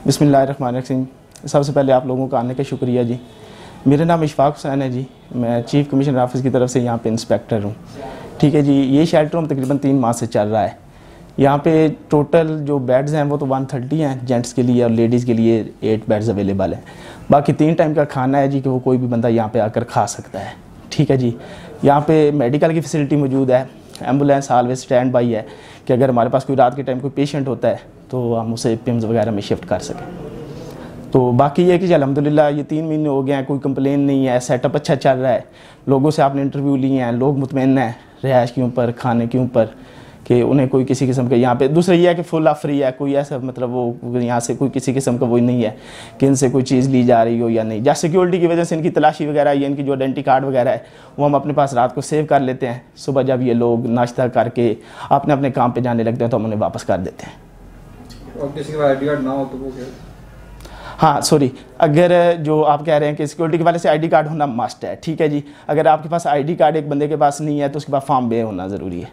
बिस्मिल्लाहिर्रहमानिर्रहीम। सबसे पहले आप लोगों का आने का शुक्रिया जी। मेरा नाम इशफाक हुसैन है जी। मैं चीफ़ कमिश्नर ऑफिस की तरफ से यहाँ पे इंस्पेक्टर हूँ। ठीक है जी। ये शेल्टर होम तकरीबन 3 माह से चल रहा है। यहाँ पे टोटल जो बेड्स हैं वो तो 130 हैं जेंट्स के लिए, और लेडीज़ के लिए 8 बेड्स अवेलेबल हैं। बाकी 3 टाइम का खाना है जी कि वो कोई भी बंदा यहाँ पे आकर खा सकता है। ठीक है जी। यहाँ पे मेडिकल की फैसिलिटी मौजूद है। एम्बुलेंस ऑलवेज स्टैंड बाई है कि अगर हमारे पास कोई रात के टाइम कोई पेशेंट होता है तो हम उसे पिम्स वगैरह में शिफ्ट कर सकें। तो बाकी ये कि अल्हम्दुलिल्लाह ये 3 महीने हो गए हैं, कोई कंप्लेन नहीं है, सेटअप अच्छा चल रहा है। लोगों से आपने इंटरव्यू लिए हैं, लोग मुतमईन हैं रिहाइश के ऊपर, खाने के ऊपर, कि उन्हें कोई किसी किस्म का यहाँ पे। दूसरा ये है कि फुल ऑफ फ्री है, कोई ऐसा मतलब वो यहाँ से कोई किसी किस्म का वो नहीं है कि इनसे कोई चीज़ ली जा रही हो या नहीं। जैसे सिक्योरिटी की वजह से इनकी तलाशी वगैरह या इनकी जो आइडेंटिटी कार्ड वगैरह है वो हम अपने पास रात को सेव कर लेते हैं। सुबह जब ये लोग नाश्ता करके अपने अपने काम पे जाने लगते हैं तो हम उन्हें वापस कर देते हैं। और किसी का आईडी कार्ड ना हो तो वो क्या? हाँ सॉरी, अगर जो आप कह रहे हैं कि सिक्योरिटी के वाले से आईडी कार्ड होना मस्ट है, ठीक है जी। अगर आपके पास आईडी कार्ड एक बंदे के पास नहीं है तो उसके पास फॉर्म बे होना ज़रूरी है।